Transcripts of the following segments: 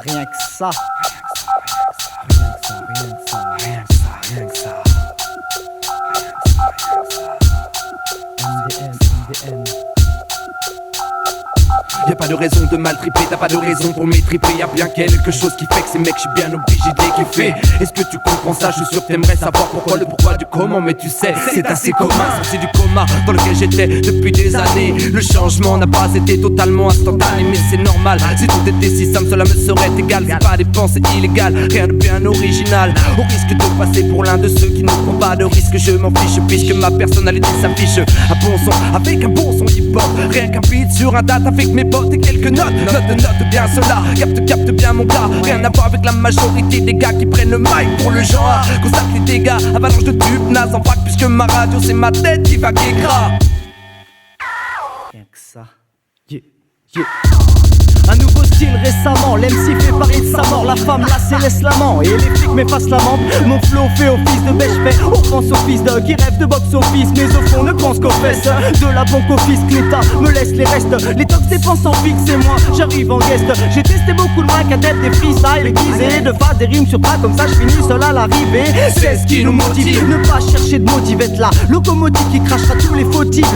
Rien que ça. MDM. Y'a pas de raison de mal triper, t'as pas de raison pour m'étriper. Y'a bien quelque chose qui fait que ces mecs, je suis bien obligé de les kiffer. Est-ce que tu comprends ça? Je suis sûr que t'aimerais savoir pourquoi, le pourquoi du comment. Mais tu sais, c'est assez commun, sorti du coma dans lequel j'étais depuis des années. Le changement n'a pas été totalement instantané, mais c'est normal. Si tout était si simple, cela me serait égal. C'est pas des pensées illégales, rien de bien original. Au risque de passer pour l'un de ceux qui ne prend pas de risque, je m'en fiche puisque ma personnalité s'affiche à bon son, avec un bon son hip-hop. Rien qu'un beat sur un date avec mes potes et quelques notes. Note bien cela, capte bien mon gars. Rien à voir avec la majorité des gars qui prennent le mic pour le genre A. Constate les dégâts, avalanche de tubes, naze en vrac. Puisque ma radio c'est ma tête qui va gras. Rien que ça. Un nouveau style récemment, l'MC fait parler de sa mort. La femme la céleste l'amant et les flics m'effacent la mente. Mon flow fait office de bêche fait offense au fils de qui rêve de box office. Mais au fond ne pense qu'aux fesses de la banque au fisc. L'État me laisse les restes. Les tox dépensent en fixe et moi j'arrive en guest. J'ai testé beaucoup de mic à tête des freestyles aiguisés. De phase des rimes sur pas comme ça je finis seul à l'arrivée. C'est ce qui nous motive, ne pas chercher de motivette la locomotive qui crachera tous les fautifs.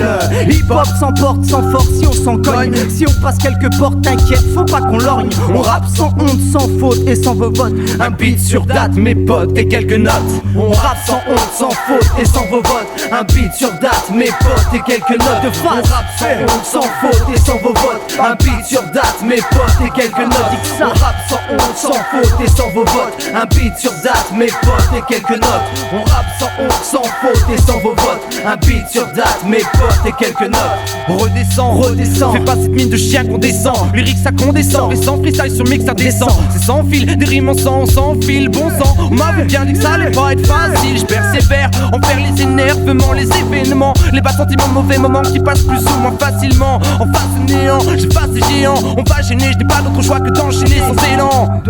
Hip hop s'emporte sans force si on s'en cogne. Si on passe quelques portes t'inquiète, faut pas qu'on lorgne. On rappe sans honte, sans faute et sans vos votes. Un beat sur date, mes potes et quelques notes. On rappe sans honte, sans faute et sans vos votes. Un beat sur date, mes potes et quelques notes de face. On rappe sans honte, sans faute et sans vos votes. Un beat sur date, mes potes et quelques notes. On rappe sans honte, sans faute et sans vos votes. Un beat sur date, mes potes et quelques notes. On rappe sans honte, sans faute et sans vos votes. Un beat sur date, mes potes et quelques notes. Redescends. Fais pas cette mine de chien qu'on descend. Lyrique ça condescend. Et sans freestyle sur mix ça descend. C'est sans fil, des rimes en sang, on s'enfile. Bon sang, on m'avait bien dit que ça allait pas être facile. Je persévère, on perd les énervements, les événements, les bas sentiments, mauvais moments qui passent plus ou moins facilement. En face de néant, j'efface les géants. On va gêner, je n'ai pas d'autre choix que d'enchaîner sans élan.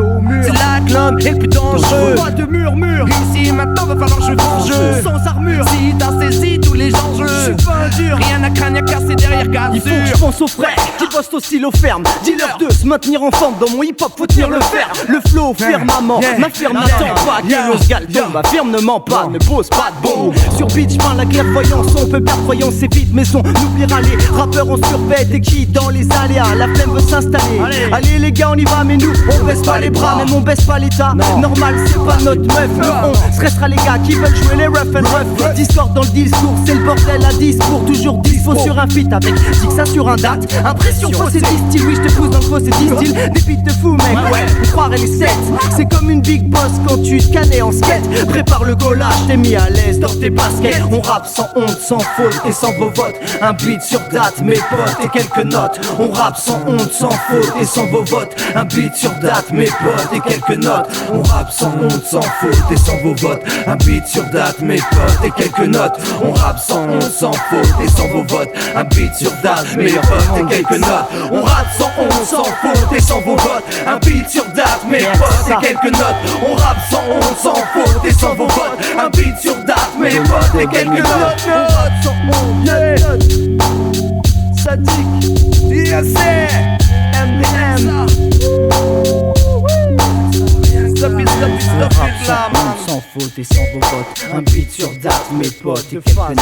C'est là que l'homme est le plus dangereux. Pas de murmure. Ici maintenant va falloir jouer grand jeu. Sans armure. Si t'as saisi tous les enjeux, Je suis pas un dur. rien à craindre, y'a casser derrière cassure. Il faut que je pense aux frères qui bossent au stylo ferme. Dis-leur de se maintenir en forme. Dans mon hip-hop faut tenir le ferme. Le flow firmament m'affirme, n'attends pas que l'osgal tombe. Affirme, ne ment pas, ne pose pas de bombe. Sur beat j'peins la clairvoyance. On peut perdre croyance, c'est vite mais on n'oubliera les rappeurs en survêt et qui dans les aléas. La flemme veut s'installer. Allez les gars on y va mais nous on baisse pas les bras. Même on baisse pas l'état. Normal c'est pas notre meuf. Le on stressera les gars qui veulent jouer les rough and rough. Discord dans le discours, c'est le bordel à 10 pour toujours dispo sur un feat avec Dixa sur un date. Impression faux c'est 10 styles, oui je te pousse dans le faux c'est 10 styles. Des beats de fou mec, on croirait les 7. C'est comme une big boss quand tu te canais en skate. Prépare le collage, t'es mis à l'aise dans tes baskets. On rappe sans honte, sans faute et sans vos votes. Un beat sur date, mes potes et quelques notes. On rappe sans honte, sans faute et sans vos votes. Un beat sur date, mes potes et quelques notes. On rappe sans honte, sans faute et sans vos votes. Un beat sur date, mes potes et quelques notes. On rappe sans honte, sans faute et sans vos votes. Un beat sur date, mes potes et quelques notes. On rappe sans honte, sans faute et sans vos votes. Un beat sur date, mes potes et quelques notes. On rappe sans honte, sans faute et sans vos votes. Un beat sur date, mes potes et quelques notes. On rappe sans honte, Sadiq, DSC, MDM. Stop it là, man. Sans faute et sans vos votes. Un beat sur date, mes potes et quelques notes.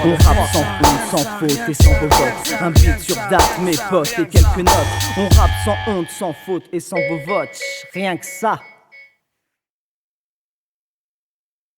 On rappe sans honte, sans faute et sans vos votes. Un beat sur date, mes potes et quelques notes. On rappe sans honte, sans faute et sans vos votes. Rien que ça.